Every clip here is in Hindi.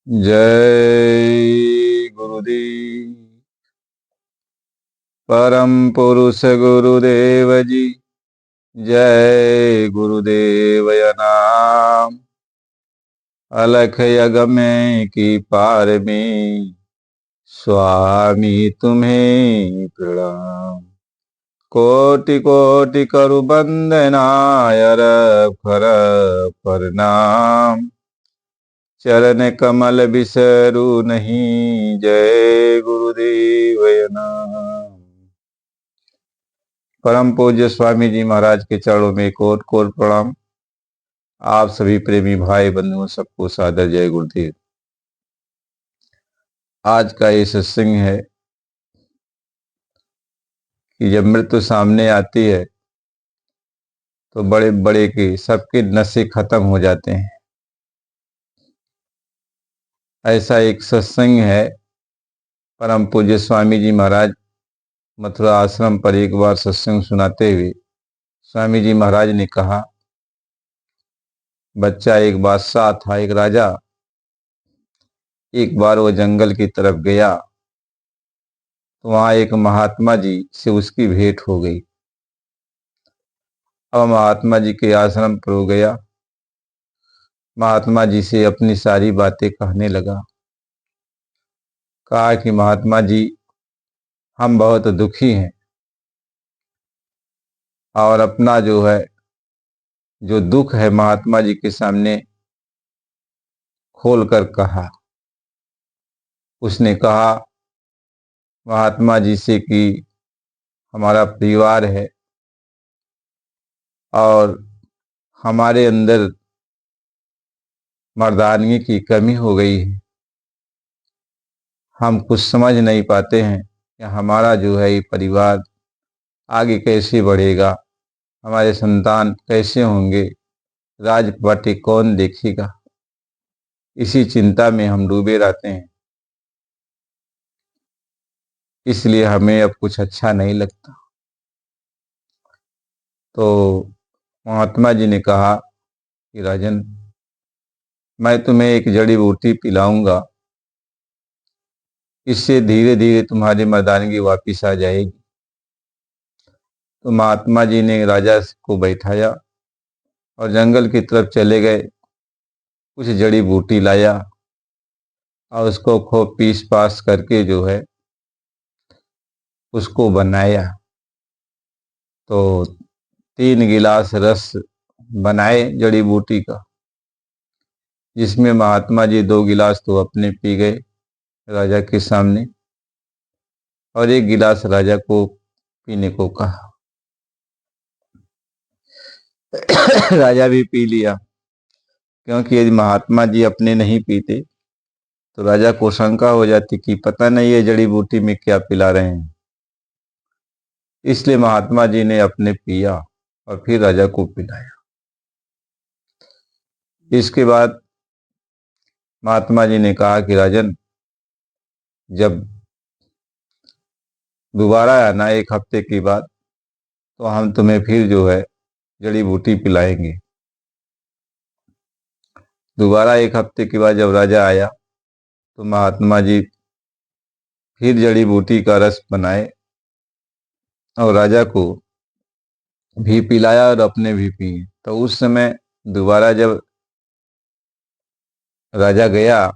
जय गुरुदेव। परम पुरुष गुरुदेव जी। जय गुरुदेव नाम। अलख यगमे की पार में स्वामी तुम्हें प्रणाम। कोटि कोटि करु बंदनायर फर प्रणाम। चरण कमल बिसरु नहीं। जय गुरुदेव नाम। परम पूज्य स्वामी जी महाराज के चरणों में कोट कोट प्रणाम। आप सभी प्रेमी भाई बंधुओं सबको सादर जय गुरुदेव। आज का ये सत्संग है कि जब मृत्यु सामने आती है तो बड़े बड़े के सबके नशे खत्म हो जाते हैं। ऐसा एक सत्संग है। परम पूज्य स्वामी जी महाराज मथुरा आश्रम पर एक बार सत्संग सुनाते हुए स्वामी जी महाराज ने कहा, बच्चा एक बादशाह था, एक राजा। एक बार वो जंगल की तरफ गया तो वहां एक महात्मा जी से उसकी भेंट हो गई। अब महात्मा जी के आश्रम पर हो गया। महात्मा जी से अपनी सारी बातें कहने लगा। कहा कि महात्मा जी, हम बहुत दुखी हैं और अपना जो दुख है महात्मा जी के सामने खोल कर कहा। उसने कहा महात्मा जी से कि हमारा परिवार है और हमारे अंदर मर्दानगी की कमी हो गई है। हम कुछ समझ नहीं पाते हैं कि हमारा ये परिवार आगे कैसे बढ़ेगा, हमारे संतान कैसे होंगे, राजपाटी कौन देखेगा। इसी चिंता में हम डूबे रहते हैं, इसलिए हमें अब कुछ अच्छा नहीं लगता। तो महात्मा जी ने कहा कि राजन, मैं तुम्हें एक जड़ी बूटी पिलाऊंगा, इससे धीरे धीरे तुम्हारी मर्दानगी वापिस आ जाएगी। तो महात्मा जी ने राजा को बैठाया और जंगल की तरफ चले गए। कुछ जड़ी बूटी लाया और उसको खूब पीस पास करके उसको बनाया। तो 3 गिलास रस बनाए जड़ी बूटी का, जिसमें महात्मा जी 2 गिलास तो अपने पी गए राजा के सामने और 1 गिलास राजा को पीने को कहा। राजा भी पी लिया, क्योंकि यदि महात्मा जी अपने नहीं पीते तो राजा को शंका हो जाती कि पता नहीं ये जड़ी बूटी में क्या पिला रहे हैं। इसलिए महात्मा जी ने अपने पिया और फिर राजा को पिलाया। इसके बाद महात्मा जी ने कहा कि राजन, जब दोबारा आना 1 हफ्ते के बाद तो हम तुम्हें फिर जड़ी बूटी पिलाएंगे। दोबारा 1 हफ्ते के बाद जब राजा आया तो महात्मा जी फिर जड़ी बूटी का रस बनाए और राजा को भी पिलाया और अपने भी पिए। तो उस समय दोबारा जब राजा गया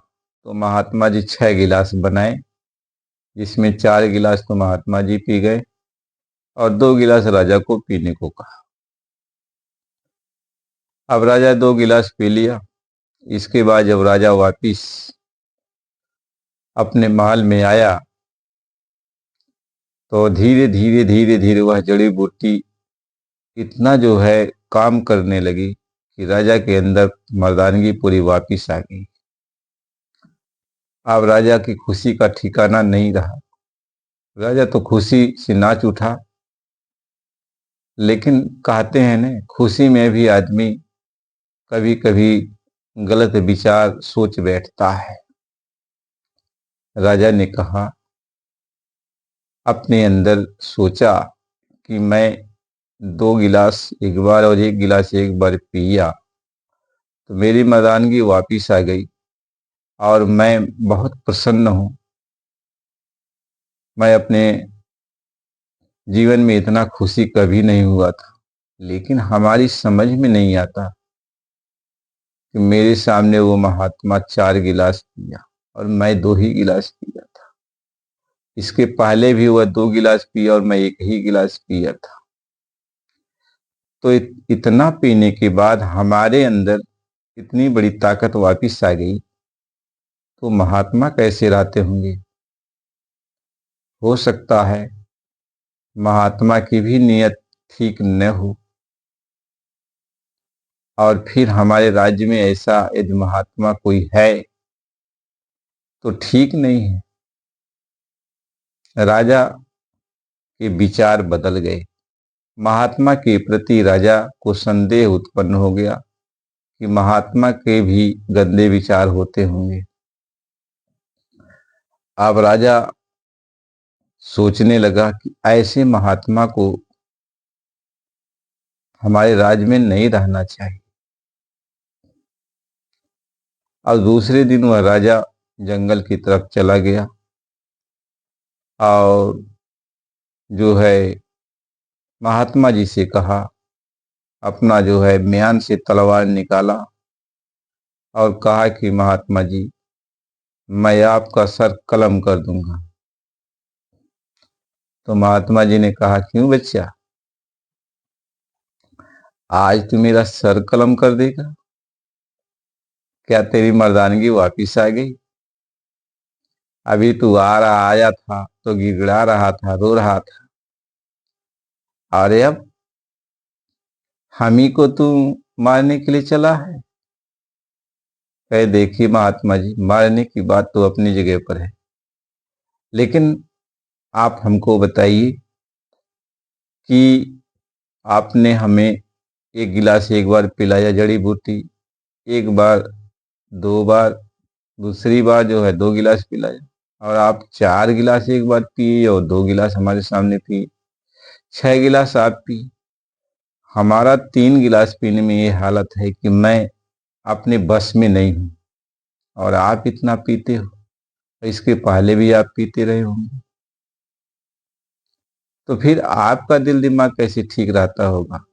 तो महात्मा जी 6 गिलास बनाए, जिसमें 4 गिलास तो महात्मा जी पी गए और 2 गिलास राजा को पीने को कहा। अब राजा 2 गिलास पी लिया। इसके बाद जब राजा वापिस अपने महल में आया तो धीरे धीरे धीरे धीरे वह जड़ी बूटी इतना काम करने लगी कि राजा के अंदर मर्दानगी पूरी वापिस आ गई। अब राजा की खुशी का ठिकाना नहीं रहा। राजा तो खुशी से नाच उठा, लेकिन कहते हैं ना, खुशी में भी आदमी कभी कभी गलत विचार सोच बैठता है। राजा ने कहा, अपने अंदर सोचा कि मैं 2 गिलास एक बार और 1 गिलास एक बार पिया तो मेरी मर्दानगी वापिस आ गई और मैं बहुत प्रसन्न हूँ। मैं अपने जीवन में इतना खुशी कभी नहीं हुआ था, लेकिन हमारी समझ में नहीं आता कि मेरे सामने वो महात्मा 4 गिलास पिया और मैं 2 ही गिलास पिया था। इसके पहले भी वह 2 गिलास पिया और मैं 1 ही गिलास पिया था। तो इतना पीने के बाद हमारे अंदर इतनी बड़ी ताकत वापिस आ गई, तो महात्मा कैसे रहते होंगे? हो सकता है महात्मा की भी नीयत ठीक न हो, और फिर हमारे राज्य में ऐसा यदि महात्मा कोई है तो ठीक नहीं है। राजा के विचार बदल गए। महात्मा के प्रति राजा को संदेह उत्पन्न हो गया कि महात्मा के भी गंदे विचार होते होंगे। अब राजा सोचने लगा कि ऐसे महात्मा को हमारे राज्य में नहीं रहना चाहिए। और दूसरे दिन वह राजा जंगल की तरफ चला गया और जो है महात्मा जी से कहा, अपना जो है म्यान से तलवार निकाला और कहा कि महात्मा जी, मैं आपका सर कलम कर दूंगा। तो महात्मा जी ने कहा, क्यों बच्चा, आज तू मेरा सर कलम कर देगा? क्या तेरी मर्दानगी वापिस आ गई? अभी तू आया था तो गिड़गिड़ा रहा था, रो रहा था, अरे अब हम ही को तू मारने के लिए चला है? कहे, देखिए महात्मा जी, मारने की बात तो अपनी जगह पर है, लेकिन आप हमको बताइए कि आपने हमें 1 गिलास एक बार पिलाया जड़ी बूटी, 1 बार 2 बार, दूसरी बार जो है 2 गिलास पिलाया, और आप 4 गिलास एक बार पिए और 2 गिलास हमारे सामने पिए, 6 गिलास आप पिए। हमारा 3 गिलास पीने में ये हालत है कि मैं अपने बस में नहीं हूँ, और आप इतना पीते हो। इसके पहले भी आप पीते रहे होंगे, तो फिर आपका दिल दिमाग कैसे ठीक रहता होगा?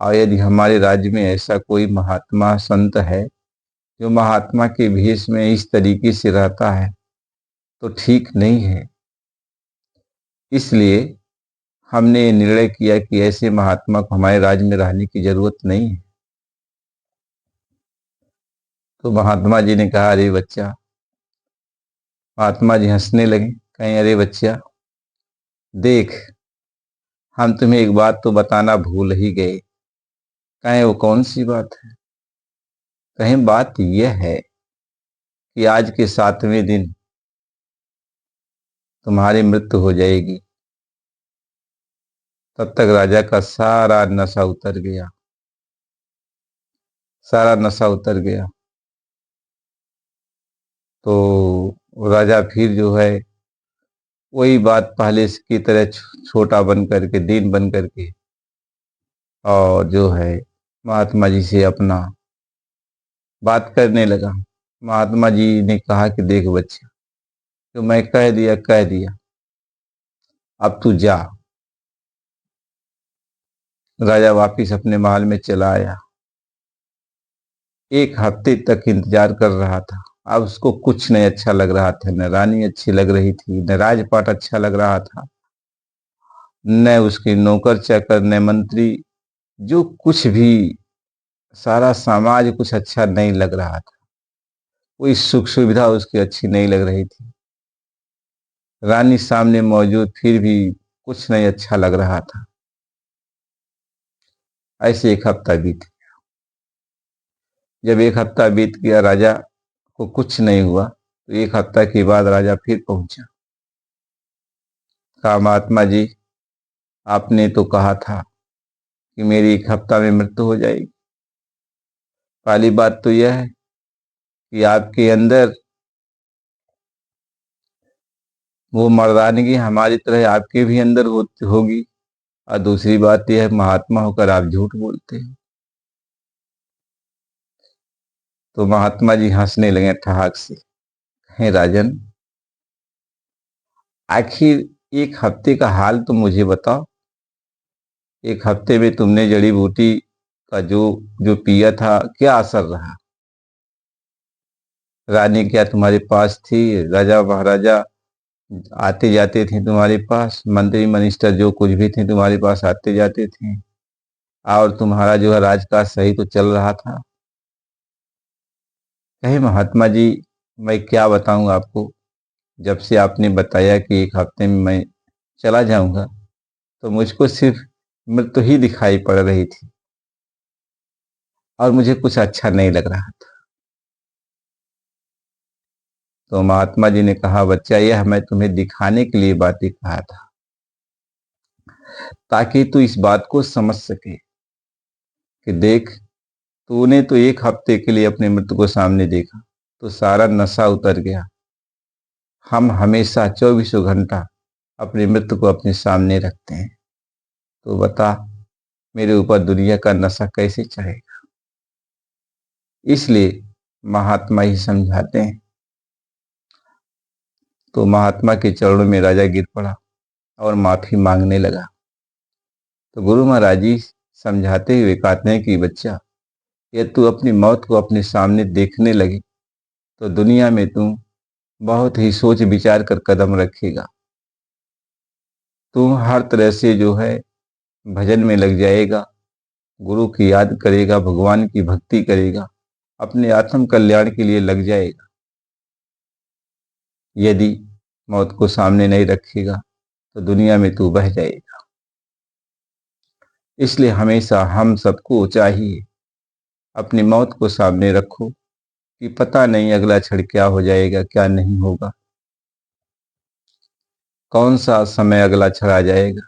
और यदि हमारे राज्य में ऐसा कोई महात्मा संत है जो महात्मा के भेष में इस तरीके से रहता है, तो ठीक नहीं है। इसलिए हमने ये निर्णय किया कि ऐसे महात्मा को हमारे राज्य में रहने की जरूरत नहीं है। तो महात्मा जी ने कहा, अरे बच्चा, महात्मा जी हंसने लगे, कहीं, अरे बच्चा देख, हम तुम्हें एक बात तो बताना भूल ही गए। कहें, वो कौन सी बात है? कहें, बात यह है कि आज के 7वें दिन तुम्हारी मृत्यु हो जाएगी। तब तक राजा का सारा नशा उतर गया, सारा नशा उतर गया। तो राजा फिर जो है वही बात पहले की तरह छोटा बन करके, दीन बन करके, और जो है महात्मा जी से अपना बात करने लगा। महात्मा जी ने कहा कि देख बच्चा, जो मैं कह दिया कह दिया, अब तू जा। राजा वापिस अपने महल में चला आया। 1 हफ्ते तक इंतजार कर रहा था। अब उसको कुछ नहीं अच्छा लग रहा था, न रानी अच्छी लग रही थी, न राजपाट अच्छा लग रहा था, न उसके नौकर चाकर, न मंत्री, जो कुछ भी, सारा समाज कुछ अच्छा नहीं लग रहा था। कोई सुख सुविधा उसकी अच्छी नहीं लग रही थी। रानी सामने मौजूद, फिर भी कुछ नहीं अच्छा लग रहा था। ऐसे 1 हफ्ता बीत। जब 1 हफ्ता बीत गया, राजा को कुछ नहीं हुआ, तो 1 हफ्ता के बाद राजा फिर पहुंचा। कहा, महात्मा जी, आपने तो कहा था कि मेरी 1 हफ्ता में मृत्यु हो जाएगी। पहली बात तो यह है कि आपके अंदर वो मर्दानगी हमारी तरह आपके भी अंदर होगी, और दूसरी बात यह है, महात्मा होकर आप झूठ बोलते हैं। तो महात्मा जी हंसने लगे ठहाक से। कहे राजन, आखिर एक हफ्ते का हाल तो मुझे बताओ। एक हफ्ते में तुमने जड़ी बूटी का जो जो पिया था, क्या असर रहा? रानी क्या तुम्हारे पास थी? राजा महाराजा आते जाते थे तुम्हारे पास? मंत्री मिनिस्टर जो कुछ भी थे तुम्हारे पास आते जाते थे? और तुम्हारा जो है राजकाज सही तो चल रहा था? कहे महात्मा जी, मैं क्या बताऊं आपको। जब से आपने बताया कि एक हफ्ते में मैं चला जाऊंगा, तो मुझको सिर्फ मृत्यु ही दिखाई पड़ रही थी और मुझे कुछ अच्छा नहीं लग रहा था। तो महात्मा जी ने कहा, बच्चा, यह मैं तुम्हें दिखाने के लिए बातें कहा था, ताकि तू इस बात को समझ सके कि देख, तूने तो एक हफ्ते के लिए अपनी मृत्यु को सामने देखा तो सारा नशा उतर गया। हम हमेशा 24 घंटा अपनी मृत्यु को अपने सामने रखते हैं। तो बता, मेरे ऊपर दुनिया का नशा कैसे चढ़ेगा? इसलिए महात्मा ही समझाते हैं। तो महात्मा के चरणों में राजा गिर पड़ा और माफी मांगने लगा। तो गुरु महाराज जी समझाते हुए कहते हैं कि बच्चा, यदि तू अपनी मौत को अपने सामने देखने लगे तो दुनिया में तू बहुत ही सोच विचार कर कदम रखेगा। तू हर तरह से जो है भजन में लग जाएगा, गुरु की याद करेगा, भगवान की भक्ति करेगा, अपने आत्म कल्याण के लिए लग जाएगा। यदि मौत को सामने नहीं रखेगा तो दुनिया में तू बह जाएगा। इसलिए हमेशा हम सबको चाहिए अपनी मौत को सामने रखो कि पता नहीं अगला क्षण क्या हो जाएगा, क्या नहीं होगा, कौन सा समय अगला क्षण आ जाएगा।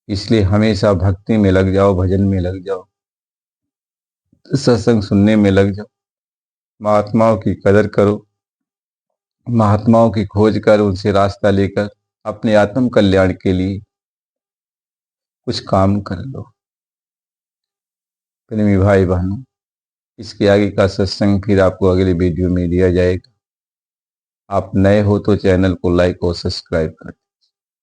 इसलिए हमेशा भक्ति में लग जाओ, भजन में लग जाओ, सत्संग सुनने में लग जाओ, महात्माओं की कदर करो, महात्माओं की खोज कर उनसे रास्ता लेकर अपने आत्म कल्याण के लिए कुछ काम कर लो। प्रेमी भाई बहनों, इसके आगे का सत्संग फिर आपको अगले वीडियो में दिया जाएगा। आप नए हो तो चैनल को लाइक और सब्सक्राइब कर दें।